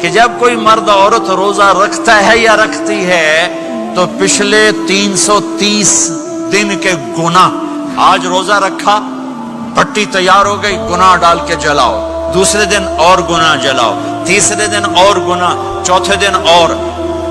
کہ جب کوئی مرد عورت روزہ رکھتا ہے یا رکھتی ہے تو پچھلے 330 دن کے گناہ، آج روزہ رکھا، بھٹی تیار ہو گئی، گناہ ڈال کے جلاؤ، دوسرے دن اور گناہ جلاؤ، تیسرے دن اور گناہ، چوتھے دن اور،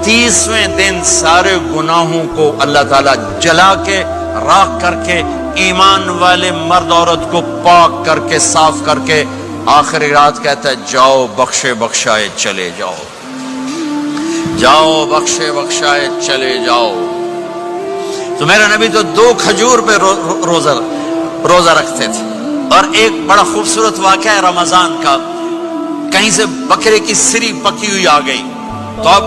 30ویں دن سارے گناہوں کو اللہ تعالیٰ جلا کے راکھ کر کے ایمان والے مرد عورت کو پاک کر کے صاف کر کے آخری رات کہتا ہے جاؤ بخشے بخشائے چلے جاؤ، جاؤ بخشے بخشائے چلے جاؤ۔ تو میرا نبی تو 2 کھجور پہ روزہ رکھتے تھے۔ اور ایک بڑا خوبصورت واقعہ ہے رمضان کا، کہیں سے بکرے کی سری پکی ہوئی آ گئی تو اب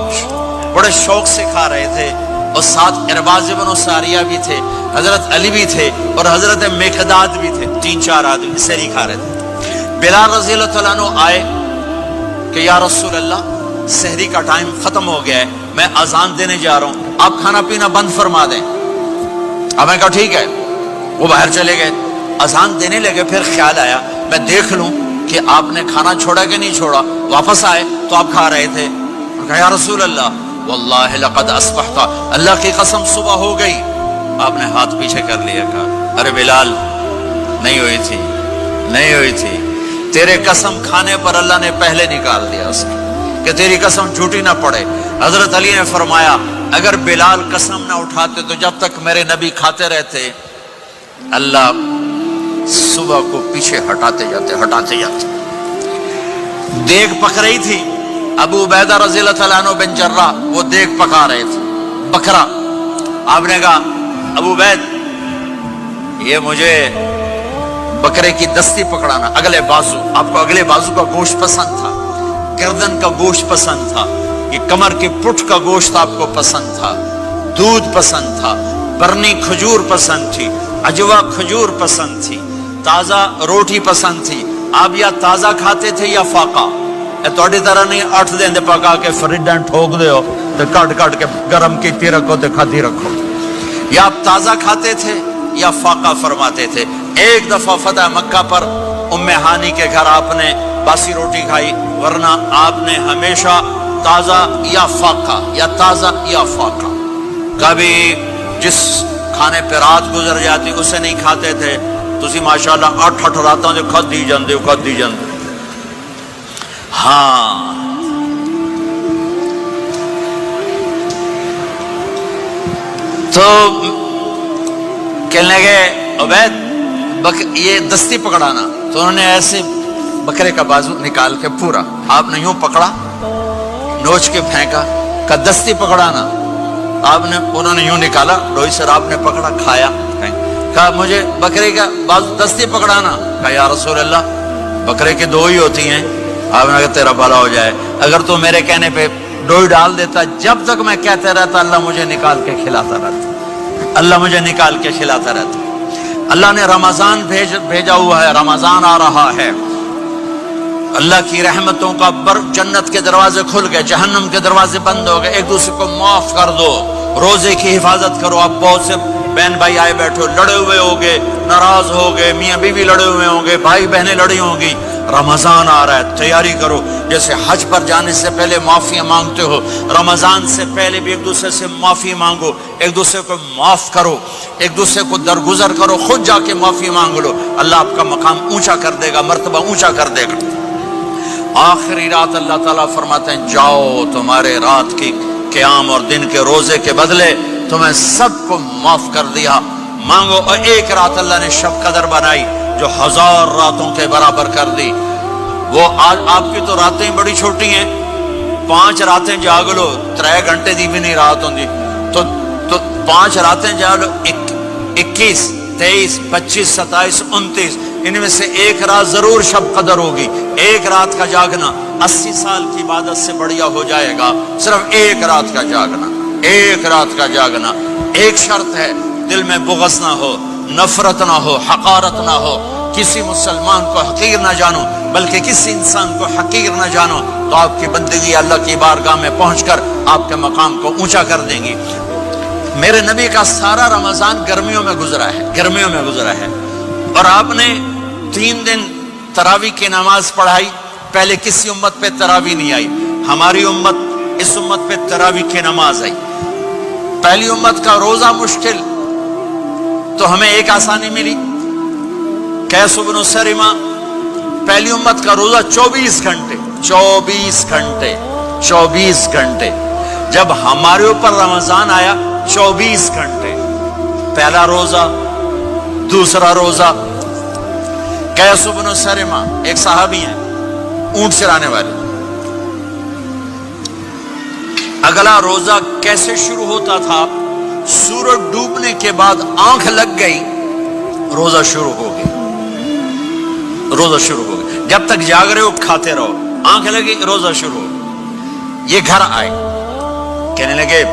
بڑے شوق سے کھا رہے تھے، اور ساتھ ارباز بن ساریہ بھی تھے، حضرت علی بھی تھے اور حضرت مقداد بھی تھے، 3-4 آدمی سری کھا رہے تھے۔ بلال رضی اللہ عنہ آئے کہ یا رسول اللہ سحری کا ٹائم ختم ہو گیا ہے، میں اذان دینے جا رہا ہوں، آپ کھانا پینا بند فرما دیں۔ اب میں کہا ٹھیک ہے، وہ باہر چلے گئے، اذان دینے لگے، پھر خیال آیا میں دیکھ لوں کہ آپ نے کھانا چھوڑا کہ نہیں چھوڑا، واپس آئے تو آپ کھا رہے تھے۔ کہا یا رسول اللہ واللہ لقد اصبحت، اللہ کی قسم صبح ہو گئی۔ آپ نے ہاتھ پیچھے کر لیا، کہا ارے بلال نہیں ہوئی تھی، نہیں ہوئی تھی، تیرے قسم کھانے پر اللہ نے پہلے نکال دیا اس کو کہ تیری قسم جھوٹی نہ پڑے۔ حضرت علی نے فرمایا اگر بلال قسم نہ اٹھاتے تو جب تک میرے نبی کھاتے رہتے اللہ صبح کو پیچھے ہٹاتے جاتے۔ دیگ پک رہی تھی، ابو عبیدہ رضی اللہ تعالیٰ عنہ بن جراح وہ دیگ پکا رہے تھے، بکرا۔ آپ نے کہا ابو عبید یہ مجھے بکرے کی دستی پکڑانا، اگلے بازو، آپ کو اگلے بازو کا گوشت پسند تھا، گردن کا گوشت پسند تھا، یہ کمر کی پٹھ کا گوشت آپ کو پسند تھا، دودھ پسند تھا، برنی کھجور پسند تھی، عجوا کھجور پسند تھی، تازہ روٹی پسند تھی۔ آپ یا تازہ کھاتے تھے یا فاقہ، توڑی طرح نہیں 8 دن دے پکا کے فریڈن ٹھوک دے ہو تو کٹ کے گرم کیتی رکھو تو کھاتی رکھو، یا آپ تازہ کھاتے تھے یا فاقہ فرماتے تھے۔ ایک دفعہ فتح مکہ پر ام ہانی کے گھر آپ نے باسی روٹی کھائی، ورنہ آپ نے ہمیشہ تازہ یا فاقہ یا تازہ یا فاقہ، کبھی جس کھانے پہ رات گزر جاتی اسے نہیں کھاتے تھے۔ تسی ماشاءاللہ 8 راتوں جو کھد دی جاندے ہاں۔ تو کہنے لگے عبید یہ دستی پکڑانا، تو انہوں نے ایسے بکرے کا بازو نکال کے پورا آپ نے یوں پکڑا، نوچ کے پھینکا، کہا دستی پکڑانا، انہوں نے یوں نکالا، لوئی سر آپ نے پکڑا، کھایا، کہا مجھے بکرے کا بازو دستی پکڑانا، کہا یا رسول اللہ بکرے کی 2 ہی ہوتی ہیں۔ آپ نے کہا تیرا بھلا ہو جائے، اگر تو میرے کہنے پہ ڈوئی ڈال دیتا، جب تک میں کہتے رہتا اللہ مجھے نکال کے کھلاتا رہتا، اللہ مجھے نکال کے کھلاتا رہتا۔ اللہ نے رمضان بھیجا ہوا ہے، رمضان آ رہا ہے، اللہ کی رحمتوں کا جنت کے دروازے کھل گئے، جہنم کے دروازے بند ہو گئے، ایک دوسرے کو معاف کر دو، روزے کی حفاظت کرو۔ اب بہت سے بہن بھائی آئے بیٹھو، لڑے ہوئے ہوگے، ناراض ہوگے، میاں بیوی لڑے ہوئے ہوں گے، بھائی بہنیں لڑی ہوں گی، رمضان آ رہا ہے، تیاری کرو۔ جیسے حج پر جانے سے پہلے معافیاں مانگتے ہو، رمضان سے پہلے بھی ایک دوسرے سے معافی مانگو، ایک دوسرے کو معاف کرو، ایک دوسرے کو درگزر کرو، خود جا کے معافی مانگ لو، اللہ آپ کا مقام اونچا کر دے گا، مرتبہ اونچا کر دے گا۔ آخری رات اللہ تعالیٰ فرماتے ہیں جاؤ، تمہارے رات کی قیام اور دن کے روزے کے بدلے تمہیں سب کو معاف کر دیا، مانگو۔ اور ایک رات اللہ نے شب قدر بنائی جو 1000 راتوں کے برابر کر دی۔ وہ آج آپ کی تو راتیں بڑی چھوٹی ہیں، 5 راتیں جاگ لو، 3 گھنٹے دی بھی نہیں رات ہوندی، تو 5 راتیں جاگ لو، 21 23 25 27 29، ان میں سے ایک رات ضرور شب قدر ہوگی۔ ایک رات کا جاگنا 80 سال کی عبادت سے بڑھیا ہو جائے گا، صرف ایک رات کا جاگنا، ایک رات کا جاگنا۔ ایک شرط ہے، دل میں بغض نہ ہو، نفرت نہ ہو، حقارت نہ ہو، کسی مسلمان کو حقیر نہ جانو، بلکہ کسی انسان کو حقیر نہ جانو، تو آپ کی بندگی اللہ کی بارگاہ میں پہنچ کر آپ کے مقام کو اونچا کر دیں گی۔ میرے نبی کا سارا رمضان گرمیوں میں گزرا ہے، گرمیوں میں گزرا ہے، اور آپ نے 3 دن تراویح کی نماز پڑھائی۔ پہلے کسی امت پہ تراویح نہیں آئی، ہماری امت اس امت پہ تراویح کی نماز آئی. پہلی امت کا روزہ مشکل تو ہمیں ایک آسانی ملی. قیس بن سرمہ پہلی امت کا روزہ 24 گھنٹے 24 گھنٹے. جب ہمارے اوپر رمضان آیا 24 گھنٹے. پہلا روزہ، دوسرا روزہ. قیس بن سرمہ ایک صحابی ہیں، اونٹ چرانے والے. اگلا روزہ کیسے شروع ہوتا تھا؟ سورج ڈوبنے کے بعد آنکھ لگ گئی، روزہ شروع ہو گیا. جب تک جاگ رہے ہو کھاتے رہو، آنکھ لگی روزہ شروع ہو. یہ گھر آئے، کہنے لگے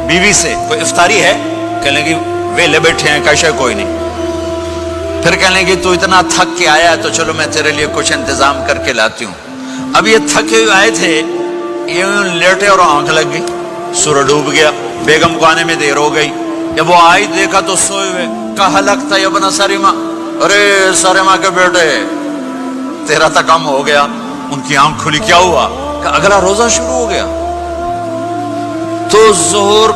بیوی سے کوئی افطاری ہے؟ کہنے لگے ویلے بیٹھے ہیں، کیسے کوئی نہیں. پھر کہنے لگے تو اتنا تھک کے آیا ہے تو چلو میں تیرے لیے کچھ انتظام کر کے لاتی ہوں. اب یہ تھکے ہوئے آئے تھے، یہ لیٹے اور آنکھ لگ گئی، سورج ڈوب گیا. بیگم کو آنے میں دیر ہو گئی. جب وہ آئی دیکھا تو سوئے ہوئے. کہا لگتا ہے ابن سرمہ، ارے سرمہ کے بیٹے تیرا تو کم ہو گیا. ان کی آنکھ کھلی، کیا ہوا؟ کہ اگلا روزہ شروع ہو گیا. تو ظہر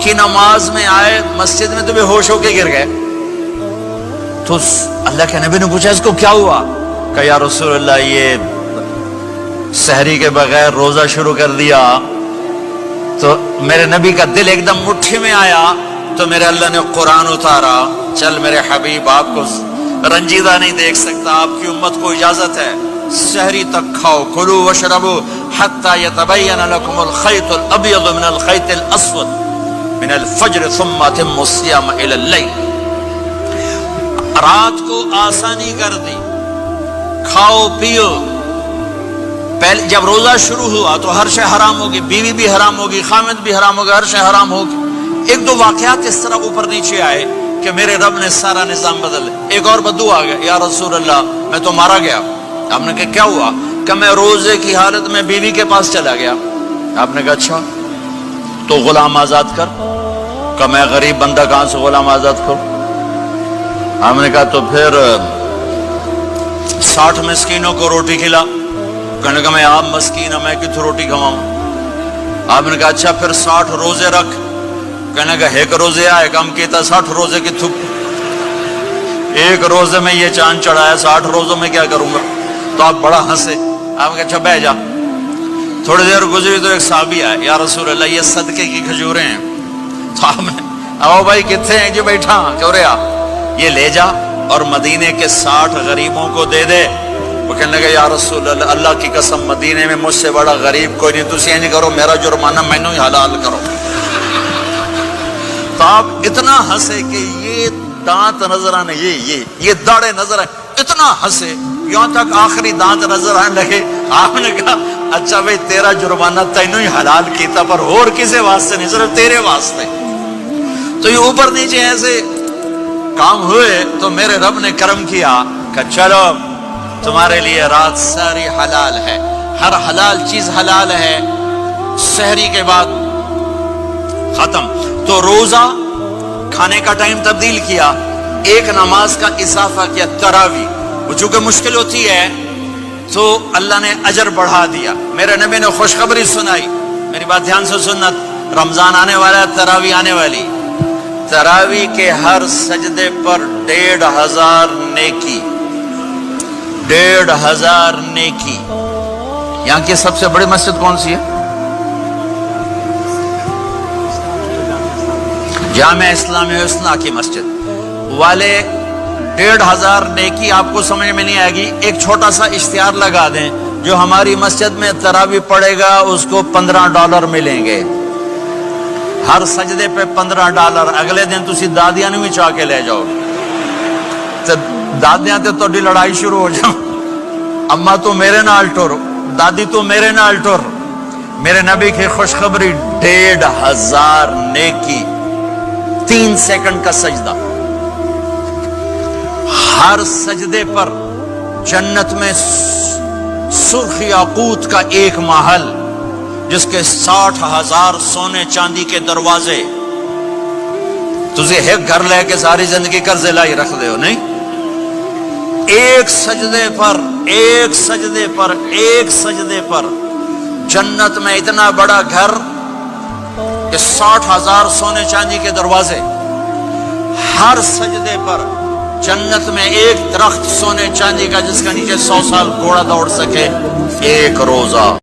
کی نماز میں آئے مسجد میں تو بے ہوش ہو کے گر گئے. تو اللہ کے نبی نے پوچھا اس کو کیا ہوا؟ کہ یا رسول اللہ یہ سحری کے بغیر روزہ شروع کر دیا. تو میرے نبی کا دل ایک دم مٹھی میں آیا. تو میرے اللہ نے قرآن اتارا، چل میرے حبیب آپ کو رنجیدہ نہیں دیکھ سکتا، آپ کی امت کو اجازت ہے سحری تک کھاؤ، کلوا واشربوا حتی یتبین لکم الخیط الابیض من الخیط الاسود من الفجر ثم اتموا الصیام الی اللیل. رات کو آسانی کر دی، کھاؤ پیو. پہلے جب روزہ شروع ہوا تو ہر شے حرام ہوگی، بیوی بھی حرام ہوگی، خامد بھی حرام ہوگا، ہر شے حرام ہوگی. ایک دو واقعات اس طرح اوپر نیچے آئے کہ میرے رب نے سارا نظام بدل. ایک اور بدو آ گیا، یا رسول اللہ میں تو مارا گیا. آپ نے کہا کیا ہوا؟ کہ میں روزے کی حالت میں بیوی کے پاس چلا گیا. آپ نے کہا اچھا تو غلام آزاد کر. کہ میں غریب بندہ کہاں سے غلام آزاد کروں؟ آپ نے کہا تو پھر 60 مسکینوں کو روٹی کھلا. کہنے لگا میں آپ مسکین ہوں، میں کتوں روٹی کھواؤں؟ آپ نے کہا اچھا پھر 60 روزے رکھ. کہنے لگا ایک روزے آئے کم کیتا 60 روزے کی تھک. ایک روزے میں یہ چاند چڑھایا، 60 روزوں میں کیا کروں گا؟ تو آپ بڑا ہنسے. آپ نے کہا اچھا بہ جا. تھوڑی دیر گزری تو ایک صحابی آئے، یا رسول اللہ یہ صدقے کی کھجوریں ہیں. تو آپ نے آؤ بھائی کتنے ہیں؟ جو بیٹھا کیوں رہے آپ، یہ لے جا اور مدینے کے 60 غریبوں کو دے دے. وہ کہنے لگا یا رسول اللہ اللہ کی قسم مدینے میں مجھ سے بڑا غریب کوئی نہیں، تسی نہیں کرو، میرا جرمانہ مینوں ہی حلال کرو. تو آپ اتنا ہنسے کہ یہ دانت نظر آنے، یہ داڑے نظر آئے. اتنا ہنسے یہاں تک آخری دانت نظر آنے لگے. آپ نے کہا اچھا بھائی تیرا جرمانہ تینوں ہی حلال کیتا، پر اور کسی واسطے نہیں، صرف تیرے واسطے. تو یہ اوپر نیچے ایسے کام ہوئے تو میرے رب نے کرم کیا کہ چلو تمہارے لیے رات ساری حلال ہے، ہر حلال چیز حلال ہے. سحری کے بعد ختم. تو روزہ کھانے کا ٹائم تبدیل کیا، ایک نماز کا اضافہ کیا، تراویح. وہ چونکہ مشکل ہوتی ہے تو اللہ نے اجر بڑھا دیا. میرے نبی نے خوشخبری سنائی، میری بات دھیان سے سننا، رمضان آنے والا ہے، تراویح آنے والی. تراویح کے ہر سجدے پر 1500 نیکی، 1500 نیکی. یہاں کی سب سے بڑی مسجد کون سی ہے؟ جامع اسلامی حسنہ کی مسجد والے. 1500 نیکی آپ کو سمجھ میں نہیں آئے گی. ایک چھوٹا سا اشتہار لگا دیں، جو ہماری مسجد میں تراویح پڑے گا اس کو $15 ملیں گے. ہر سجدے پہ $15. اگلے دن تسی دادیاں بھی چاہ کے لے جاؤ. دادیاں تے تو لڑائی شروع ہو جاؤ، اما تو میرے نال ٹر، دادی تو میرے نال ٹر. میرے نبی کی خوشخبری 1500 نیکی، 3 سیکنڈ کا سجدہ. ہر سجدے پر جنت میں سرخ یاقوت کا ایک محل جس کے 60,000 سونے چاندی کے دروازے. تجھے ایک گھر لے کے ساری زندگی قرضے لائی رکھ دے ہو نہیں. ایک سجدے پر جنت میں اتنا بڑا گھر کہ 60,000 سونے چاندی کے دروازے، ہر سجدے پر جنت میں ایک درخت سونے چاندی کا جس کا نیچے 100 سال گھوڑا دوڑ سکے، ایک روزہ